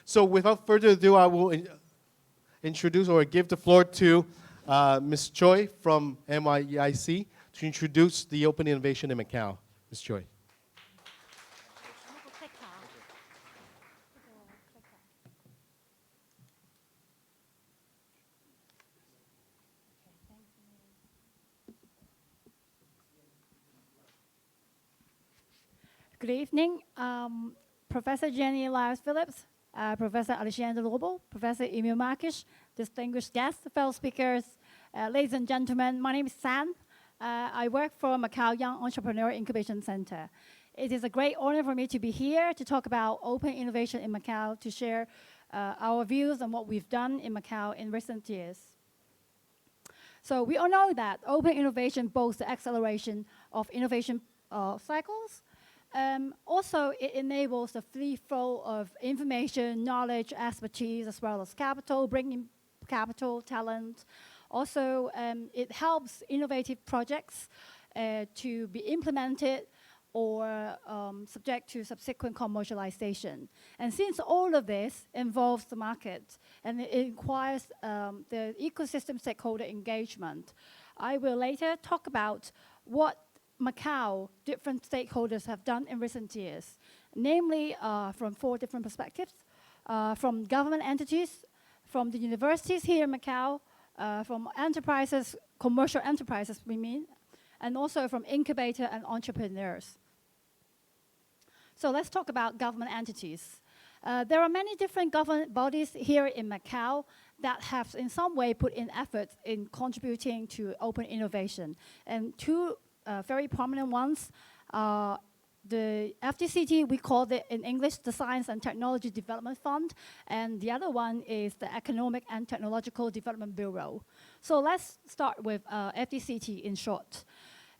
So without further ado, I will introduce or give the floor to Ms. Choi from MIEIC to introduce the open innovation in Macau. Ms. Choi. Good evening, Professor Jenny Lyles-Phillips, Professor Alexander Lobo, Professor Emil Markish, distinguished guests, fellow speakers, ladies and gentlemen. My name is San. I work for Macau Young Entrepreneur Incubation Center. It is a great honor for me to be here to talk about open innovation in Macau, to share our views on what we've done in Macau in recent years. So we all know that open innovation boasts the acceleration of innovation cycles. Also, it enables the free flow of information, knowledge, expertise, as well as capital, bringing capital, talent. Also, it helps innovative projects to be implemented or subject to subsequent commercialization. And since all of this involves the market and it requires the ecosystem stakeholder engagement, I will later talk about what Macau, different stakeholders have done in recent years, namely from 4 different perspectives, from government entities, from the universities here in Macau, from enterprises, commercial enterprises we mean, and also from incubator and entrepreneurs. So let's talk about government entities. There are many different government bodies here in Macau that have in some way put in effort in contributing to open innovation. And 2 very prominent ones, the FDCT, we call it in English the Science and Technology Development Fund, and the other one is the Economic and Technological Development Bureau. So let's start with FDCT in short.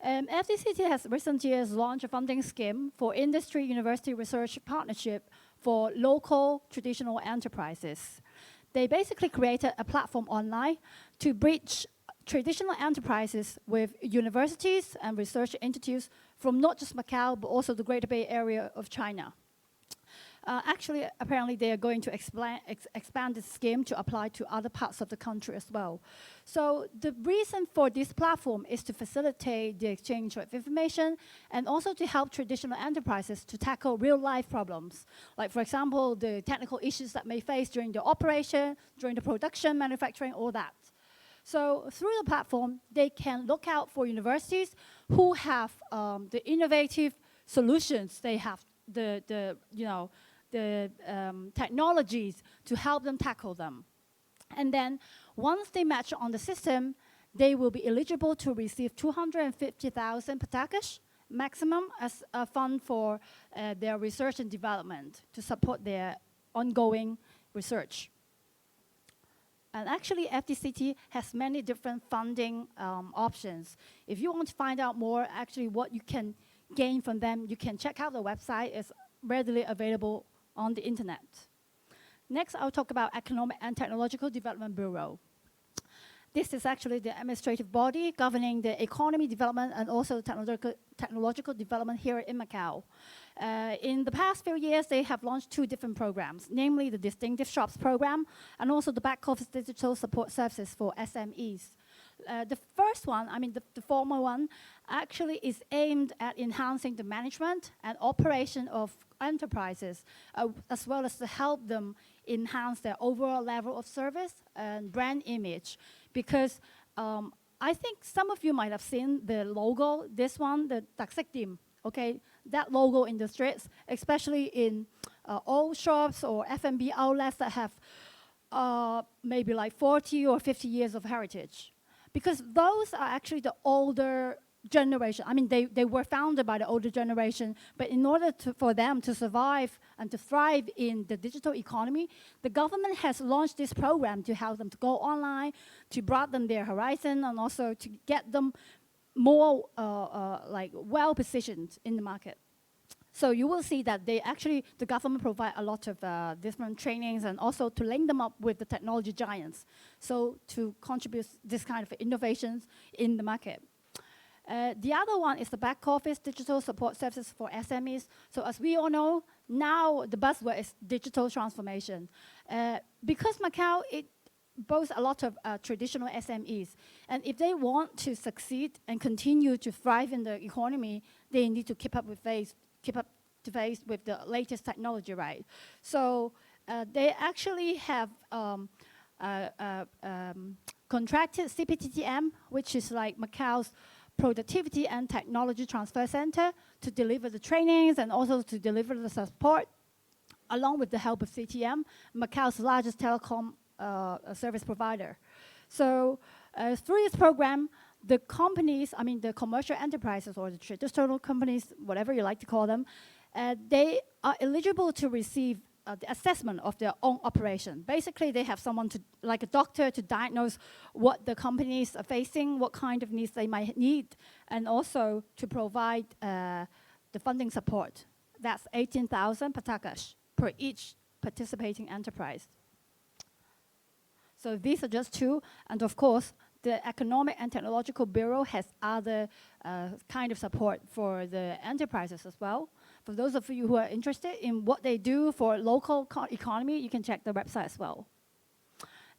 FDCT has recent years launched a funding scheme for industry university research partnership for local traditional enterprises. They basically created a platform online to bridge traditional enterprises with universities and research institutes from not just Macau, but also the Greater Bay Area of China. Actually, apparently, they are going to expand this scheme to apply to other parts of the country as well. So the reason for this platform is to facilitate the exchange of information and also to help traditional enterprises to tackle real-life problems. Like, for example, the technical issues that may face during the operation, during the production, manufacturing, all that. So through the platform, they can look out for universities who have the innovative solutions. They have the technologies to help them tackle them. And then once they match on the system, they will be eligible to receive 250,000 patakas maximum as a fund for their research and development to support their ongoing research. And actually, FDCT has many different funding options. If you want to find out more, actually what you can gain from them, you can check out the website. It's readily available on the internet. Next, I'll talk about Economic and Technological Development Bureau. This is actually the administrative body governing the economy development and also technological development here in Macau. In the past few years, they have launched 2 different programs, namely the Distinctive Shops program and also the Back Office Digital Support Services for SMEs. The first one, the former one, actually is aimed at enhancing the management and operation of enterprises, as well as to help them enhance their overall level of service and brand image. Because I think some of you might have seen the logo, this one, the Taksikdim, okay? That logo in the streets, especially in old shops or F&B outlets that have maybe like 40 or 50 years of heritage. Because those are actually the older generation. They were founded by the older generation, but in order for them to survive and to thrive in the digital economy, the government has launched this program to help them to go online, to broaden their horizon, and also to get them more well-positioned in the market. So you will see that the government provide a lot of different trainings and also to link them up with the technology giants. So to contribute this kind of innovations in the market. The other one is the Back Office Digital Support Services for SMEs. So as we all know, now the buzzword is digital transformation. Because Macau, it boasts a lot of traditional SMEs. And if they want to succeed and continue to thrive in the economy, they need to keep up to face with the latest technology, right? So they actually have contracted CPTTM, which is like Macau's Productivity and Technology Transfer Center, to deliver the trainings and also to deliver the support, along with the help of CTM, Macau's largest telecom service provider. So through this program, the companies, I mean the commercial enterprises or the traditional companies, whatever you like to call them, they are eligible to receive the assessment of their own operation. Basically, they have someone to, like a doctor, to diagnose what the companies are facing, what kind of needs they might need, and also to provide the funding support. That's 18,000 patakash per each participating enterprise. So these are just two, and of course, the Economic and Technological Bureau has other kind of support for the enterprises as well. For those of you who are interested in what they do for local economy, you can check the website as well.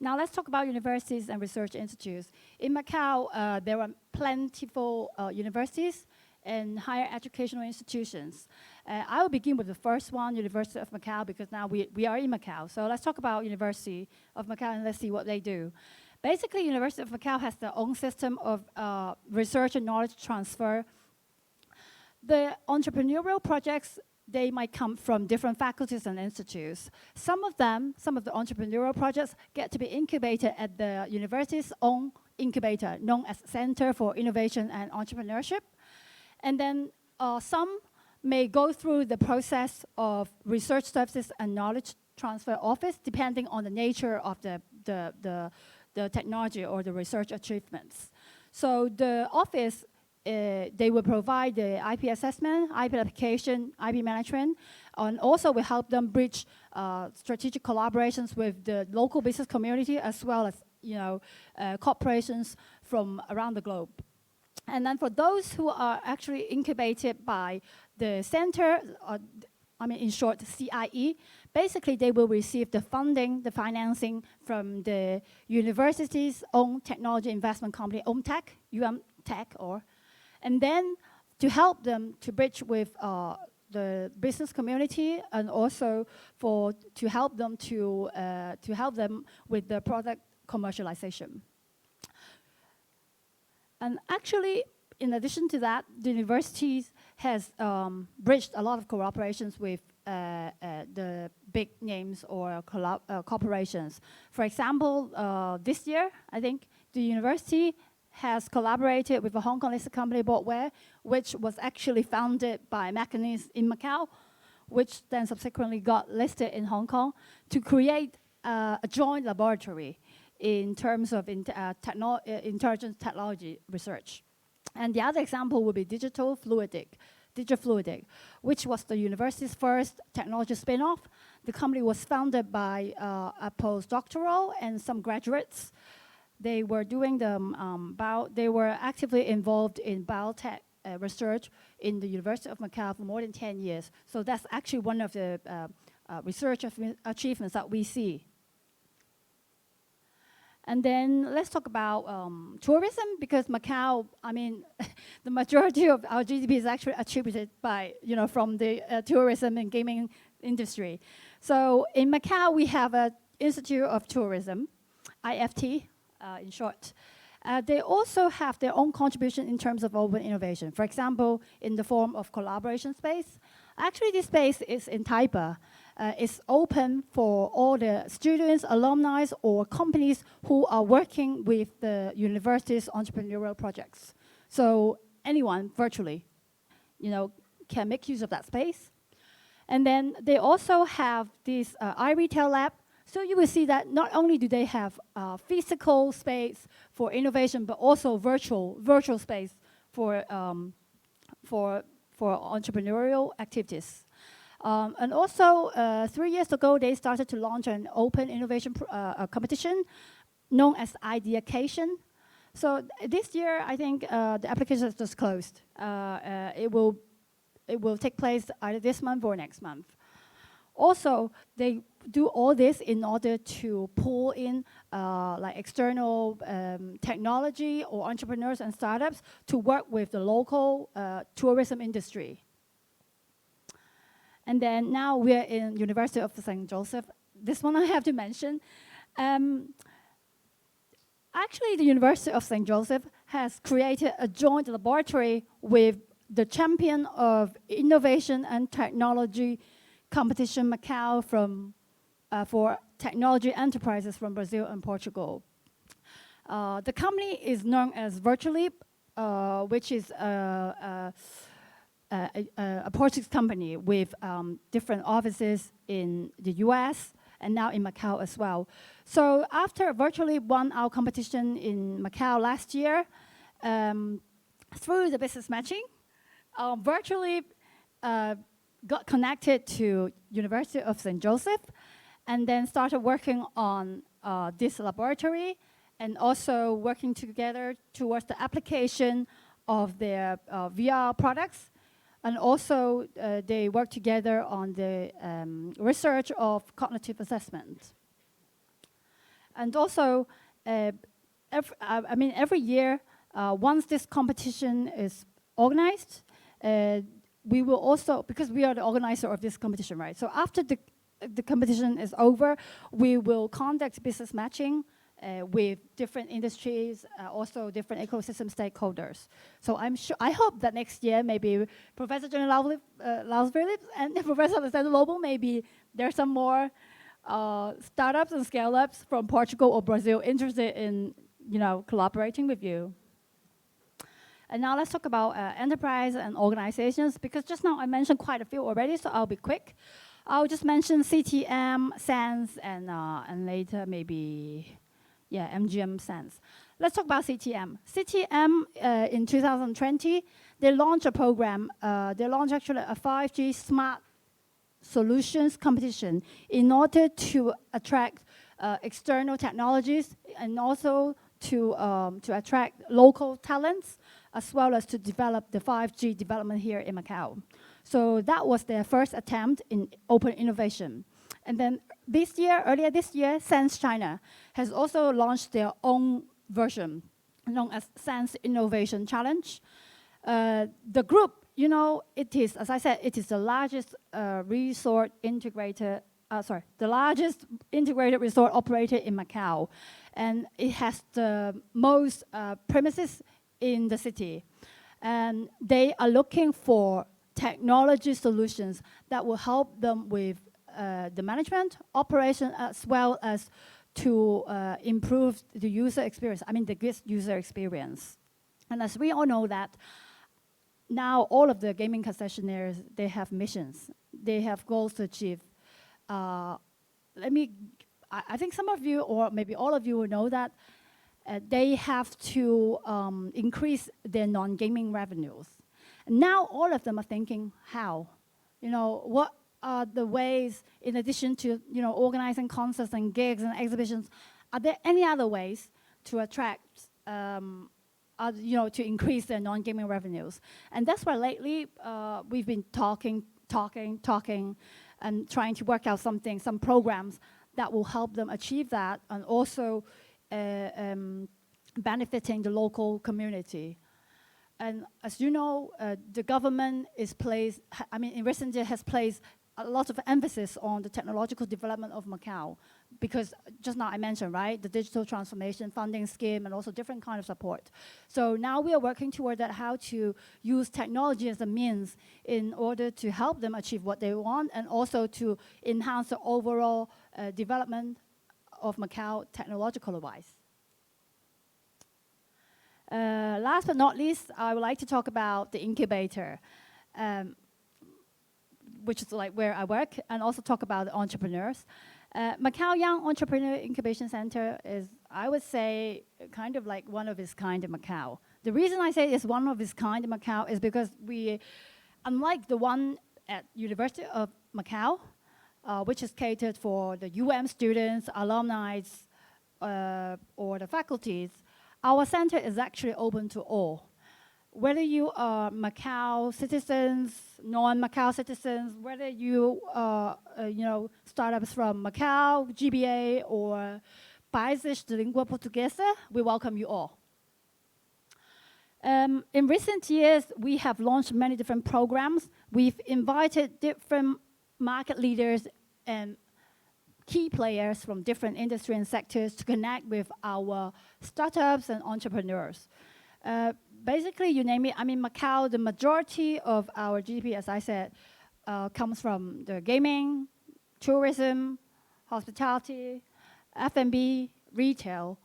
Now let's talk about universities and research institutes. In Macau, there are plentiful universities and higher educational institutions. I will begin with the first one, University of Macau, because now we are in Macau. So let's talk about University of Macau and let's see what they do. Basically, University of Macau has their own system of research and knowledge transfer. The entrepreneurial projects, they might come from different faculties and institutes. Some of the entrepreneurial projects get to be incubated at the university's own incubator, known as Center for Innovation and Entrepreneurship. And then some may go through the process of research services and knowledge transfer office, depending on the nature of the technology or the research achievements. So the office, they will provide the IP assessment, IP application, IP management, and also will help them bridge strategic collaborations with the local business community as well as corporations from around the globe. And then for those who are actually incubated by the center, in short, CIE, basically they will receive the funding, the financing from the university's own technology investment company, UMTech, and then to help them to bridge with the business community, and also to help them with the product commercialization. And actually, in addition to that, the universities has bridged a lot of cooperations with the big names or corporations. For example, this year, I think the university has collaborated with a Hong Kong listed company, Boardware, which was actually founded by Maccabees in Macau, which then subsequently got listed in Hong Kong, to create a joint laboratory in terms of intelligence technology research. And the other example would be Digital Fluidic, which was the university's first technology spin-off. The company was founded by a postdoctoral and some graduates. They were doing they were actively involved in biotech research in the University of Macau for more than 10 years. So that's actually one of the research achievements that we see. And then let's talk about tourism, because Macau, the majority of our GDP is actually attributed from the tourism and gaming industry. So in Macau, we have an Institute of Tourism, IFT in short. They also have their own contribution in terms of open innovation. For example, in the form of collaboration space. Actually, this space is in Taipei. It's open for all the students, alumni, or companies who are working with the university's entrepreneurial projects. So anyone virtually, can make use of that space. And then they also have this iRetail lab. So you will see that not only do they have physical space for innovation, but also virtual space for entrepreneurial activities. And also, 3 years ago, they started to launch an open innovation competition known as Ideacation. So this year, I think the application is just closed. It will take place either this month or next month. Also, they do all this in order to pull in like external technology or entrepreneurs and startups to work with the local tourism industry. And then now we're in University of St. Joseph. This one I have to mention. Actually, the University of St. Joseph has created a joint laboratory with the champion of innovation and technology competition Macau for technology enterprises from Brazil and Portugal. The company is known as Virtually, which is a Portuguese company with different offices in the US and now in Macau as well. So after Virtually won our competition in Macau last year, through the business matching, Virtually got connected to University of St. Joseph and then started working on this laboratory and also working together towards the application of their VR products. And also, they work together on the research of cognitive assessment. And also, every year, once this competition is organized, we will also, because we are the organizer of this competition, right? So after the competition is over, we will conduct business matching with different industries, also different ecosystem stakeholders. So I hope that next year, maybe Professor Jenny Laus-Phillips and Professor Alexander Lobo, maybe there's some more startups and scale-ups from Portugal or Brazil interested in, collaborating with you. And now let's talk about enterprise and organizations, because just now I mentioned quite a few already, so I'll be quick. I'll just mention CTM, SENS, and later maybe, MGM SENS. Let's talk about CTM. CTM, in 2020, they launched a program. They launched actually a 5G smart solutions competition in order to attract external technologies and also to attract local talents, as well as to develop the 5G development here in Macau. So that was their first attempt in open innovation. And then earlier this year, SENS China has also launched their own version, known as SENS Innovation Challenge. The group, it is, as I said, it is the largest the largest integrated resort operator in Macau. And it has the most premises in the city. And they are looking for technology solutions that will help them with the management, operation, as well as to improve the user experience, the guest user experience. And as we all know that, now all of the gaming concessionaires, they have missions. They have goals to achieve. I think some of you, or maybe all of you will know that they have to increase their non-gaming revenues. And now all of them are thinking, how? What are the ways, in addition to organizing concerts and gigs and exhibitions, are there any other ways to attract, to increase their non-gaming revenues? And that's why lately we've been talking, and trying to work out some programs that will help them achieve that, and also benefiting the local community. And as you know, the government in recent years has placed a lot of emphasis on the technological development of Macau, because just now I mentioned, right, the digital transformation funding scheme and also different kind of support. So now we are working toward that, how to use technology as a means in order to help them achieve what they want, and also to enhance the overall development of Macau technological-wise. Last but not least, I would like to talk about the incubator, which is like where I work, and also talk about the entrepreneurs. Macau Young Entrepreneur Incubation Center is, I would say, kind of like one of its kind in Macau. The reason I say it's one of its kind in Macau is because we, unlike the one at University of Macau, which is catered for the students, alumni, or the faculties, our center is actually open to all. whether you are Macau citizens, non-Macau citizens, whether you are, startups from Macau, GBA, or países de língua portuguesa, we welcome you all. In recent years, we have launched many different programs. We've invited different market leaders and key players from different industry and sectors to connect with our startups and entrepreneurs. Basically, you name it. I mean, Macau, the majority of our GDP, as I said, comes from the gaming, tourism, hospitality, F&B, retail,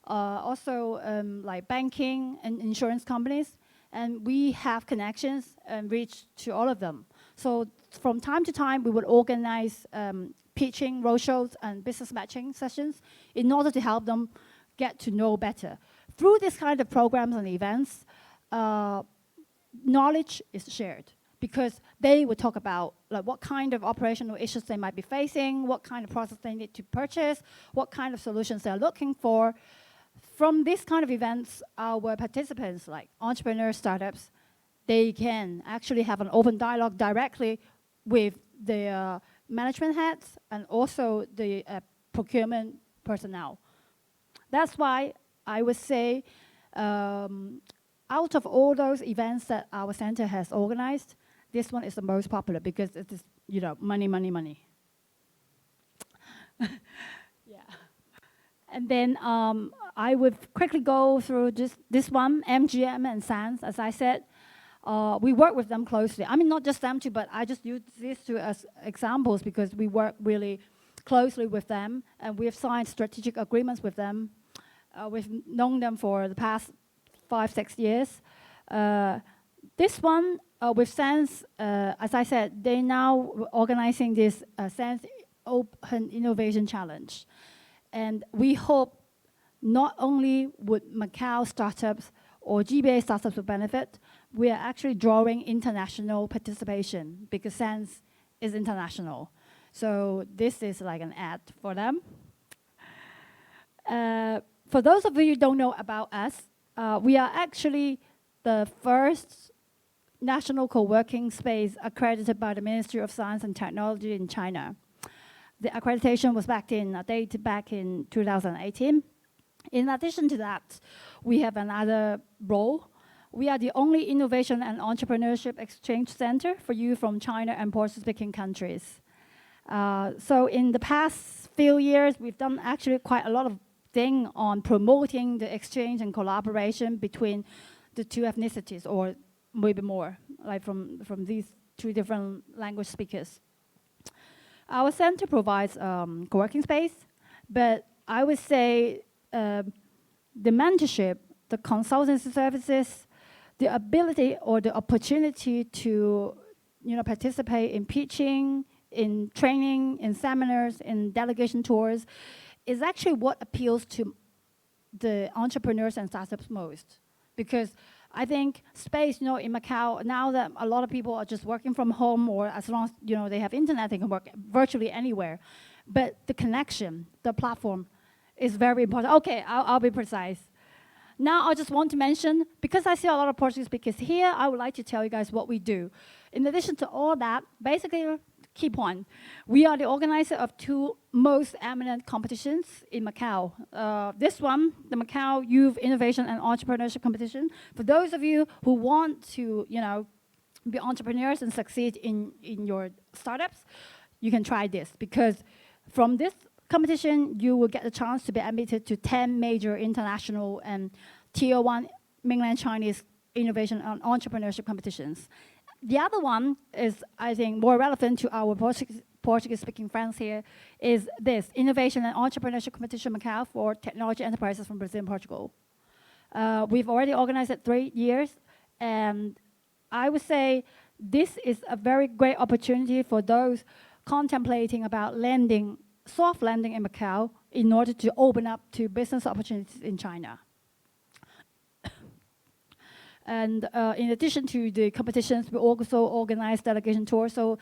also like banking and insurance companies. And we have connections and reach to all of them. So from time to time, we would organize pitching, roadshows, and business matching sessions in order to help them get to know better. Through this kind of programs and events, knowledge is shared because they would talk about like, what kind of operational issues they might be facing, what kind of process they need to purchase, what kind of solutions they're looking for. From these kind of events, our participants, like entrepreneurs, startups, they can actually have an open dialogue directly with the management heads and also the procurement personnel. That's why I would say out of all those events that our center has organized, this one is the most popular because it is, money, money, money. Yeah. And then I would quickly go through just this one, MGM and SANS. As I said, we work with them closely. I mean, not just them two, but I just use these two as examples because we work really closely with them, and we have signed strategic agreements with them. We've known them for the past 5-6 years. This one with SANS, as I said, they're now organizing this SANS Open Innovation Challenge. And we hope not only would Macau startups or GBA startups will benefit, we are actually drawing international participation because SANS is international. So this is like an ad for them. For those of you who don't know about us, we are actually the first national co-working space accredited by the Ministry of Science and Technology in China. The accreditation was dated back in 2018. In addition to that, we have another role. We are the only innovation and entrepreneurship exchange center for youth from China and Portuguese-speaking countries. So in the past few years, we've done actually quite a lot of things on promoting the exchange and collaboration between the two ethnicities, or maybe more, like from these two different language speakers. Our center provides co-working space, but I would say the mentorship, the consultancy services, the ability or the opportunity to participate in pitching, in training, in seminars, in delegation tours, is actually what appeals to the entrepreneurs and startups most. Because I think space, in Macau, now that a lot of people are just working from home, or as long as they have internet, they can work virtually anywhere. But the connection, the platform, is very important. Okay, I'll be precise. Now I just want to mention, because I see a lot of Portuguese speakers here, I would like to tell you guys what we do. In addition to all that, basically, key point, we are the organizer of two most eminent competitions in Macau. This one, the Macau Youth Innovation and Entrepreneurship Competition. For those of you who want to, be entrepreneurs and succeed in your startups, you can try this, because from this competition, you will get a chance to be admitted to 10 major international and Tier 1 mainland Chinese innovation and entrepreneurship competitions. The other one is, I think, more relevant to our Portuguese-speaking friends here, is this Innovation and Entrepreneurship Competition Macau for technology enterprises from Brazil and Portugal. We've already organized it 3 years, and I would say this is a very great opportunity for those contemplating about soft landing in Macau in order to open up to business opportunities in China. And in addition to the competitions, we also organize delegation tours. So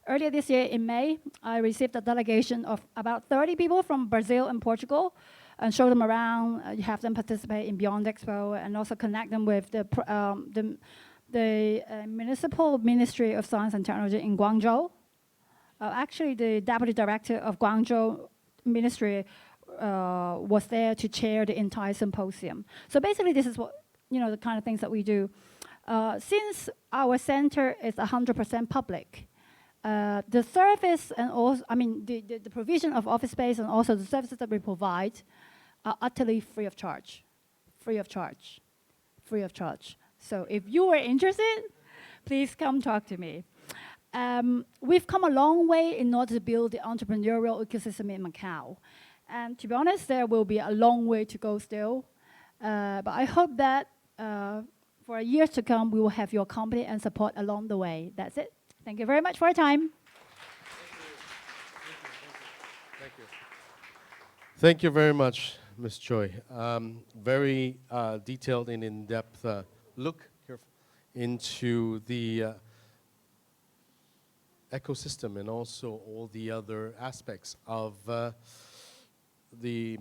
earlier this year in May, I received a delegation of about 30 people from Brazil and Portugal and show them around, have them participate in Beyond Expo, and also connect them with the Municipal Ministry of Science and Technology in Guangzhou. Actually, the Deputy Director of Guangzhou Ministry was there to chair the entire symposium. So basically, this is what, the kind of things that we do. Since our center is 100% public, the service and also, the provision of office space and also the services that we provide are utterly free of charge. Free of charge. Free of charge. So if you are interested, please come talk to me. We've come a long way in order to build the entrepreneurial ecosystem in Macau. And to be honest, there will be a long way to go still. But I hope that for years to come, we will have your company and support along the way. That's it. Thank you very much for your time. Thank you. Thank you very much, Ms. Choi. Very detailed and in-depth look into the ecosystem and also all the other aspects of the